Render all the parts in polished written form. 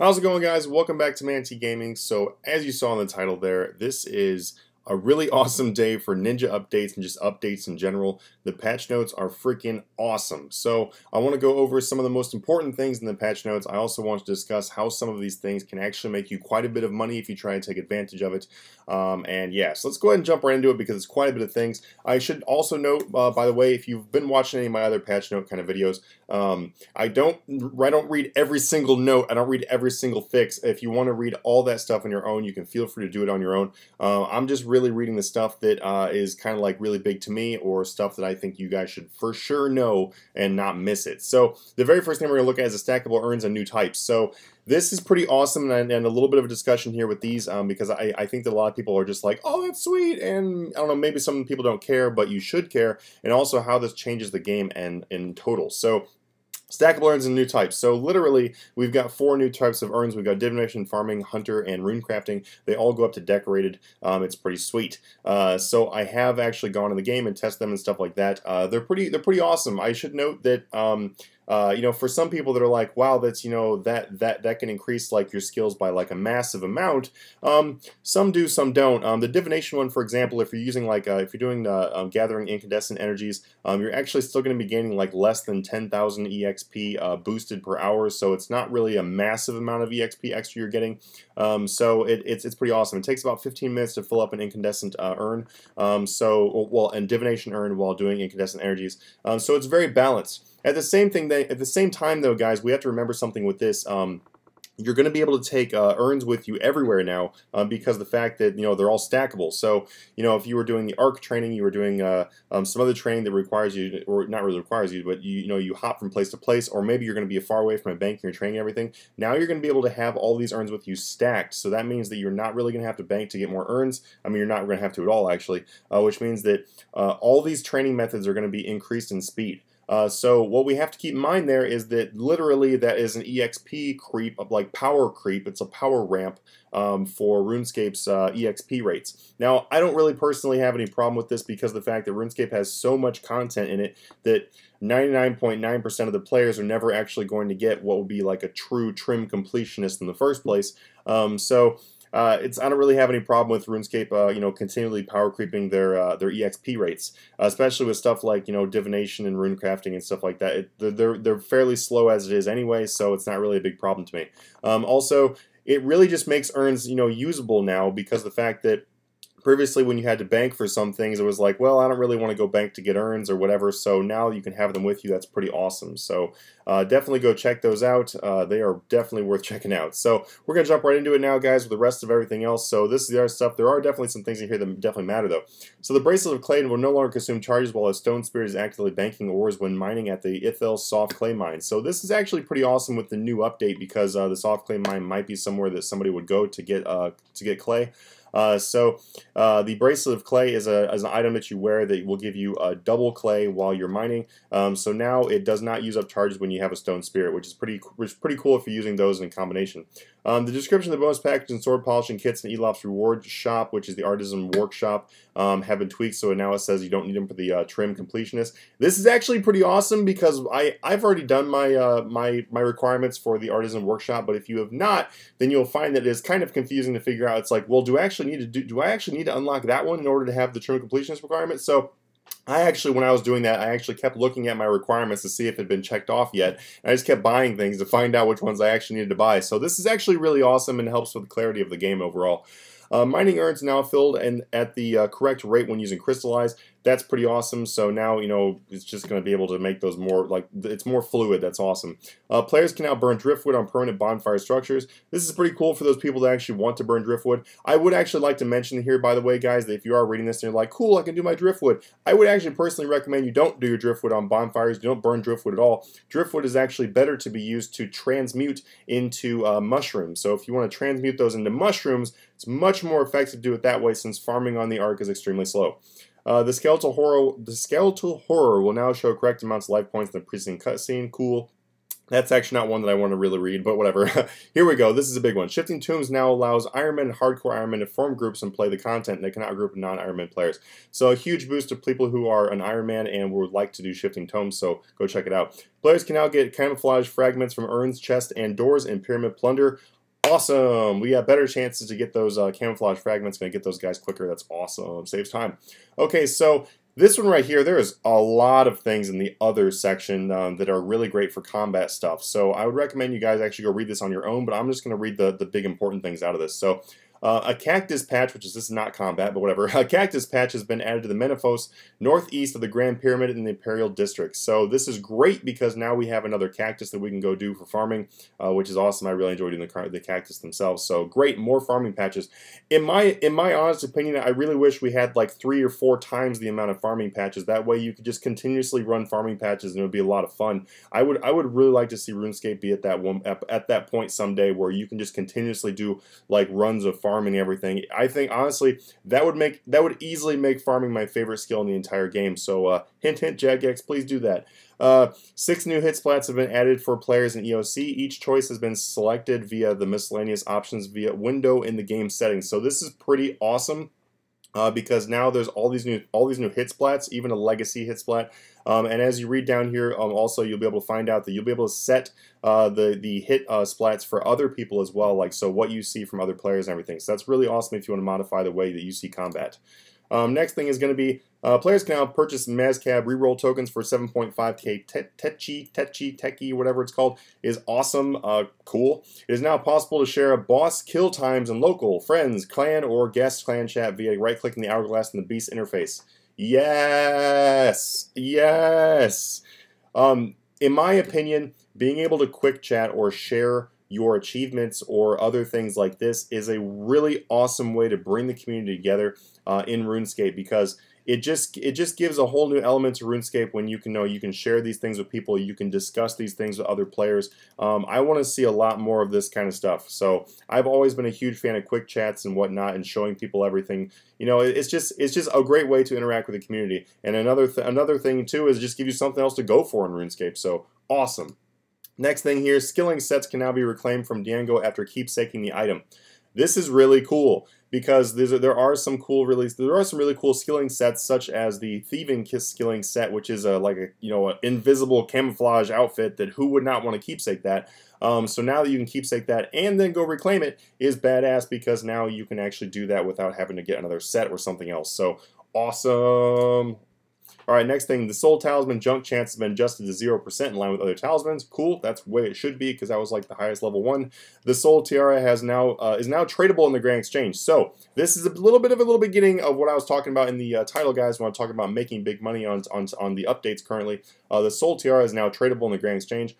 How's it going, guys? Welcome back to Manatee Gaming. So, as you saw in the title there, this is a really awesome day for Ninja updates and just updates in general. The patch notes are freaking awesome. So, I want to go over some of the most important things in the patch notes. I also want to discuss how some of these things can actually make you quite a bit of money if you try to take advantage of it. And yeah, so let's go ahead and jump right into it because it's quite a bit of things. I should also note, by the way, if you've been watching any of my other patch note kind of videos, I don't read every single note. I don't read every single fix. If you want to read all that stuff on your own, you can feel free to do it on your own. I'm just really reading the stuff that is kind of like really big to me, or stuff that I think you guys should for sure know and not miss it. So the very first thing we're going to look at is the stackable urns and new types. So this is pretty awesome, and a little bit of a discussion here with these because I think that a lot of people are just like, oh, that's sweet, and I don't know, maybe some people don't care, but you should care, and also how this changes the game and in total. So stackable urns and new types. So literally, we've got 4 new types of urns. We've got divination, farming, hunter, and rune crafting. They all go up to decorated. It's pretty sweet. So I have actually gone in the game and tested them and stuff like that. They're pretty awesome. I should note that you know, for some people that are like, wow, that's, you know, that can increase like your skills by like a massive amount. Some do, some don't. The divination one, for example, if you're using like if you're doing gathering incandescent energies, you're actually still going to be gaining like less than 10,000 EXP boosted per hour. So it's not really a massive amount of EXP extra you're getting. So it's pretty awesome. It takes about 15 minutes to fill up an incandescent urn. And divination urn while doing incandescent energies. So it's very balanced. At the same time, though, guys, we have to remember something with this. You're going to be able to take urns with you everywhere now because the fact that, you know, they're all stackable. So, you know, if you were doing the arc training, you were doing some other training that requires you, or not really requires you, but you know, you hop from place to place, or maybe you're going to be far away from a bank and you're training everything. Now you're going to be able to have all these urns with you stacked. So that means that you're not really going to have to bank to get more urns. I mean, you're not going to have to at all, actually, which means that all these training methods are going to be increased in speed. So what we have to keep in mind there is that literally that is an EXP creep, like power creep. It's a power ramp for RuneScape's EXP rates. Now, I don't really personally have any problem with this because of the fact that RuneScape has so much content in it that 99.9% of the players are never actually going to get what would be like a true trim completionist in the first place. I don't really have any problem with RuneScape, you know, continually power creeping their EXP rates, especially with stuff like, you know, divination and rune crafting and stuff like that. They're fairly slow as it is anyway, so it's not really a big problem to me. Also, it really just makes urns, you know, usable now because the fact that previously, when you had to bank for some things, it was like, well, I don't really want to go bank to get urns or whatever, so now you can have them with you. That's pretty awesome. So definitely go check those out. They are definitely worth checking out. So we're going to jump right into it now, guys, with the rest of everything else. So this is the other stuff. There are definitely some things in here that definitely matter, though. So the Bracelet of Clay will no longer consume charges while a Stone Spirit is actively banking ores when mining at the Ithel Soft Clay Mine. So this is actually pretty awesome with the new update because the Soft Clay Mine might be somewhere that somebody would go to get clay. The Bracelet of Clay is an item that you wear that will give you double clay while you're mining. So now it does not use up charges when you have a Stone Spirit, which is pretty cool if you're using those in combination. The description of the bonus package and sword polishing kits in Elop's reward shop, which is the artisan workshop, have been tweaked, so now it says you don't need them for the trim completionist. This is actually pretty awesome because I've already done my my requirements for the artisan workshop, but if you have not, then you'll find that it is kind of confusing to figure out. It's like, well, do I actually need to unlock that one in order to have the trim completionist requirement? So I actually, when I was doing that, I actually kept looking at my requirements to see if it had been checked off yet. And I just kept buying things to find out which ones I actually needed to buy. So this is actually really awesome and helps with the clarity of the game overall. Mining urns now filled and at the correct rate when using crystallize. That's pretty awesome. So now, you know, it's just going to be able to make those more, like, it's more fluid. That's awesome. Players can now burn driftwood on permanent bonfire structures. This is pretty cool for those people that actually want to burn driftwood. I would actually like to mention here, by the way, guys, that if you are reading this and you're like, cool, I can do my driftwood, I would actually personally recommend you don't do your driftwood on bonfires. You don't burn driftwood at all. Driftwood is actually better to be used to transmute into mushrooms. So if you want to transmute those into mushrooms, it's much more effective to do it that way since farming on the arc is extremely slow. The skeletal horror will now show correct amounts of life points in the preceding cutscene. Cool. That's actually not one that I want to really read, but whatever. Here we go. This is a big one. Shifting Tombs now allows Ironman and hardcore Ironman to form groups and play the content. They cannot group non-Ironman players. So a huge boost to people who are an Ironman and would like to do Shifting Tombs, so go check it out. Players can now get camouflage fragments from urns, chests, and doors in Pyramid Plunder. Awesome! We have better chances to get those camouflage fragments. Going to get those guys quicker. That's awesome. Saves time. Okay, so this one right here, there is a lot of things in the other section that are really great for combat stuff. So I would recommend you guys actually go read this on your own, but I'm just going to read the big important things out of this. So a cactus patch, which is this is not combat, but whatever. A cactus patch has been added to the Menaphos, northeast of the Grand Pyramid in the Imperial District. So this is great because now we have another cactus that we can go do for farming, which is awesome. I really enjoy doing the cactus themselves. So great, more farming patches. In my honest opinion, I really wish we had like 3 or 4 times the amount of farming patches. That way you could just continuously run farming patches and it would be a lot of fun. I would really like to see RuneScape be at that point someday where you can just continuously do like runs of farming and everything. I think honestly that would easily make farming my favorite skill in the entire game. So hint hint Jagex, please do that. 6 new hit splats have been added for players in EOC. Each choice has been selected via the miscellaneous options via window in the game settings. So this is pretty awesome. Because now there's all these new hit splats, even a legacy hit splat. And as you read down here, also you'll be able to find out that you'll be able to set the hit splats for other people as well, like so what you see from other players and everything. So that's really awesome if you want to modify the way that you see combat. Next thing is going to be players can now purchase Mazcab reroll tokens for 7.5k Techi, whatever it's called, is awesome, cool. It is now possible to share boss kill times in local, friends, clan, or guest clan chat via right-clicking the hourglass in the beast interface. Yes! Yes! In my opinion, being able to quick chat or share your achievements or other things like this is a really awesome way to bring the community together in RuneScape, because it just gives a whole new element to RuneScape when you can share these things with people, you can discuss these things with other players. I want to see a lot more of this kind of stuff. So I've always been a huge fan of quick chats and whatnot and showing people everything. You know, it's just a great way to interact with the community. And another thing too is just give you something else to go for in RuneScape. So awesome. Next thing here, skilling sets can now be reclaimed from Diango after keepsaking the item. This is really cool because there are some really cool skilling sets, such as the Thieving Kiss skilling set, which is an invisible camouflage outfit that who would not want to keepsake that. So now that you can keepsake that and then go reclaim it is badass, because now you can actually do that without having to get another set or something else. So awesome. Alright, next thing, the Soul Talisman junk chance has been adjusted to 0% in line with other talismans. Cool, that's the way it should be, because that was like the highest level one. The Soul Tiara is now tradable in the Grand Exchange. So this is a little beginning of what I was talking about in the title, guys, when I'm talking about making big money on the updates currently. The Soul Tiara is now tradable in the Grand Exchange.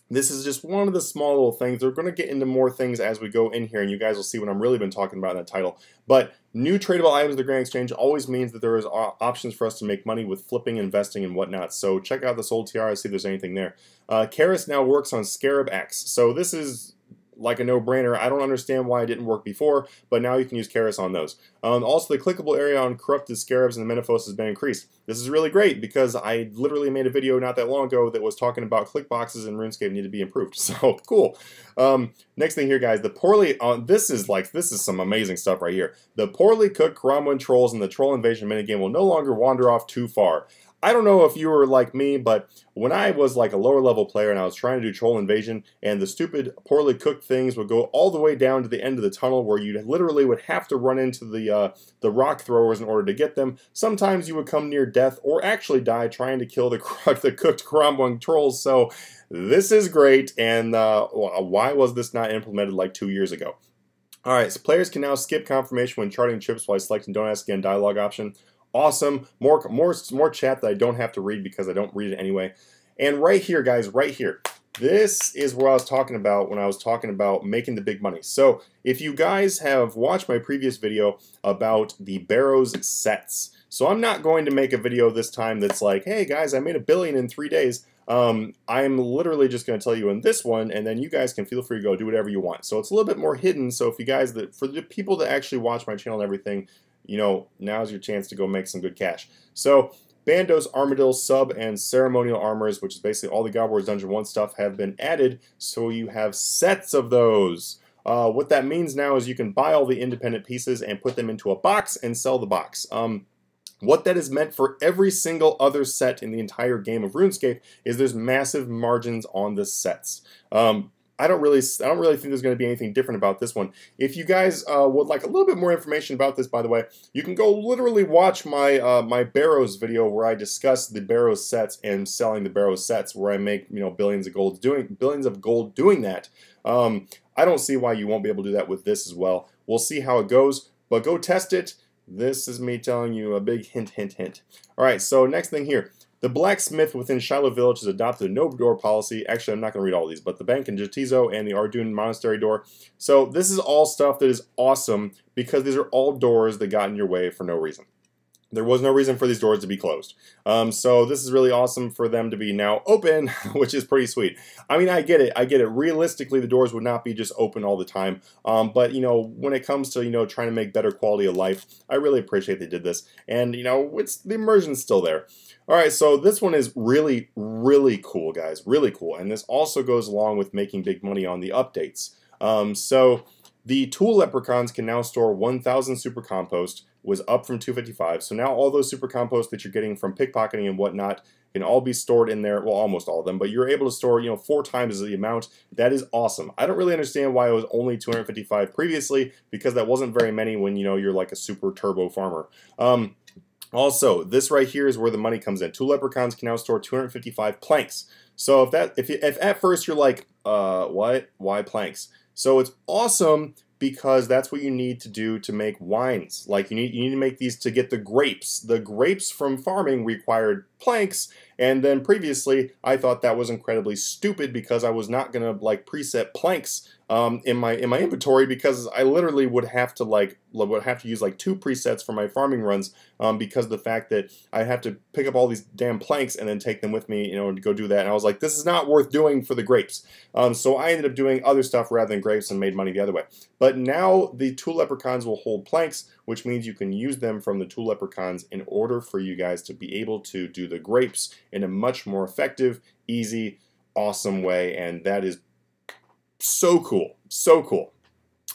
This is just one of the small little things. We're going to get into more things as we go in here, and you guys will see what I'm really been talking about in that title. But new tradable items in the Grand Exchange always means that there is options for us to make money with flipping, investing, and whatnot. So check out the Soul Tiara, see if there's anything there. Karis now works on Scarab X. So this is like a no-brainer. I don't understand why it didn't work before, but now you can use Karis on those. Also, the clickable area on corrupted scarabs in the Menaphos has been increased. This is really great because I literally made a video not that long ago that was talking about click boxes in RuneScape need to be improved. So cool. Next thing here, guys, the poorly this is some amazing stuff right here. The poorly cooked Karamwan trolls in the troll invasion minigame will no longer wander off too far. I don't know if you were like me, but when I was like a lower level player and I was trying to do troll invasion, and the stupid poorly cooked things would go all the way down to the end of the tunnel where you literally would have to run into the rock throwers in order to get them. Sometimes you would come near death or actually die trying to kill the cooked Karamwan trolls. So this is great, and why was this not implemented like 2 years ago? Alright, so players can now skip confirmation when charting chips while selecting Don't Ask Again dialogue option. Awesome. More chat that I don't have to read because I don't read it anyway. And right here, guys, right here, this is what I was talking about when I was talking about making the big money. So if you guys have watched my previous video about the Barrows sets, so I'm not going to make a video this time that's like, hey guys, I made $1 billion in 3 days. I'm literally just going to tell you in this one, and then you guys can feel free to go do whatever you want. So it's a little bit more hidden. So if you guys, for the people that actually watch my channel and everything, you know, now's your chance to go make some good cash. So Bandos, Armadillo, Sub, and Ceremonial Armors, which is basically all the God Wars Dungeon 1 stuff, have been added, so you have sets of those. What that means now is you can buy all the independent pieces and put them into a box and sell the box. What that is meant for every single other set in the entire game of RuneScape is there's massive margins on the sets. I don't really think there's going to be anything different about this one. If you guys would like a little bit more information about this, by the way, you can go literally watch my my Barrows video where I discuss the Barrows sets and selling the Barrows sets, where I make billions of gold doing that. I don't see why you won't be able to do that with this as well. We'll see how it goes, but go test it. This is me telling you a big hint, hint, hint. All right, so next thing here. The blacksmith within Shiloh Village has adopted a no-door policy. Actually, I'm not going to read all these, but the bank in Jatizo and the Ardun Monastery door. So this is all stuff that is awesome because these are all doors that got in your way for no reason. There was no reason for these doors to be closed. So this is really awesome for them to be now open, which is pretty sweet. I mean, I get it. I get it. Realistically, the doors would not be just open all the time. But, when it comes to, trying to make better quality of life, I really appreciate they did this. And, the immersion's still there. All right, so this one is really, really cool, guys. Really cool. And this also goes along with making big money on the updates. So the tool leprechauns can now store 1,000 super compost, was up from 255. So now all those super compost that you're getting from pickpocketing and whatnot can all be stored in there. Well, almost all of them, but you're able to store, 4 times the amount. That is awesome. I don't really understand why it was only 255 previously, because that wasn't very many when, you're like a super turbo farmer. Also, this right here is where the money comes in. Tool leprechauns can now store 255 planks. So if at first you're like, what? Why planks? So it's awesome because that's what you need to do to make wines. Like you need to make these to get the grapes. The grapes from farming required planks, and then previously I thought that was incredibly stupid because I was not gonna like preset planks in my inventory, because I literally would have to use like 2 presets for my farming runs because of the fact that I have to pick up all these damn planks and then take them with me, to go do that. And I was like, this is not worth doing for the grapes. So I ended up doing other stuff rather than grapes and made money the other way. But now the tool leprechauns will hold planks, which means you can use them from the tool leprechauns in order for you guys to be able to do the grapes in a much more effective, easy, awesome way. And that is so cool. So cool.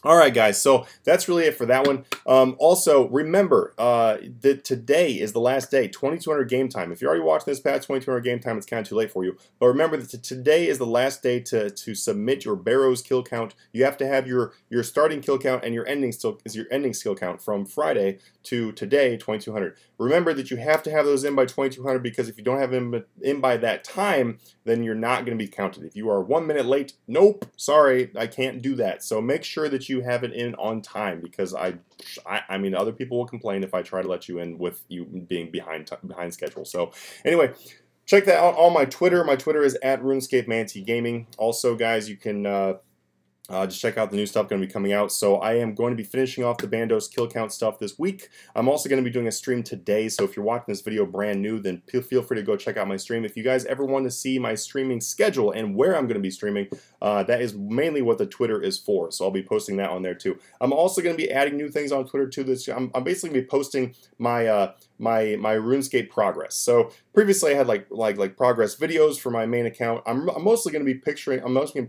Alright guys, so that's really it for that one. Also, remember that today is the last day, 2200 game time. If you're already watching this past 2200 game time, it's kind of too late for you. But remember that today is the last day to submit your Barrows kill count. You have to have your starting kill count and your ending skill count from Friday to today, 2200. Remember that you have to have those in by 2200, because if you don't have them in by that time, then you're not going to be counted. If you are 1 minute late, nope, sorry, I can't do that. So make sure that you have it in on time, because I mean, other people will complain if I try to let you in with you being behind schedule. So anyway, check that out on my Twitter. My Twitter is @Runescape Manatee Gaming. Also, guys, you can just check out the new stuff going to be coming out. So I am going to be finishing off the Bandos kill count stuff this week. I'm also going to be doing a stream today, so if you're watching this video brand new, then feel free to go check out my stream. If you guys ever want to see my streaming schedule and where I'm going to be streaming, that is mainly what the Twitter is for, so I'll be posting that on there too. I'm also going to be adding new things on Twitter too. I'm basically going to be posting my my RuneScape progress. So previously I had like progress videos for my main account. I'm mostly going to be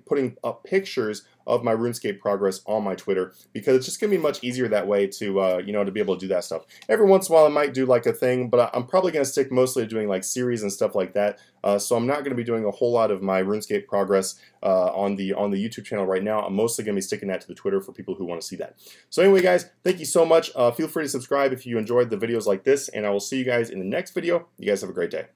putting up pictures of my RuneScape progress on my Twitter, because it's just going to be much easier that way to to be able to do that stuff. Every once in a while I might do like a thing, but I'm probably going to stick mostly to doing like series and stuff like that. So I'm not going to be doing a whole lot of my RuneScape progress on the YouTube channel right now. I'm mostly going to be sticking that to the Twitter for people who want to see that. So anyway, guys, thank you so much. Feel free to subscribe if you enjoyed the videos like this, and I will see you guys in the next video. You guys have a great day.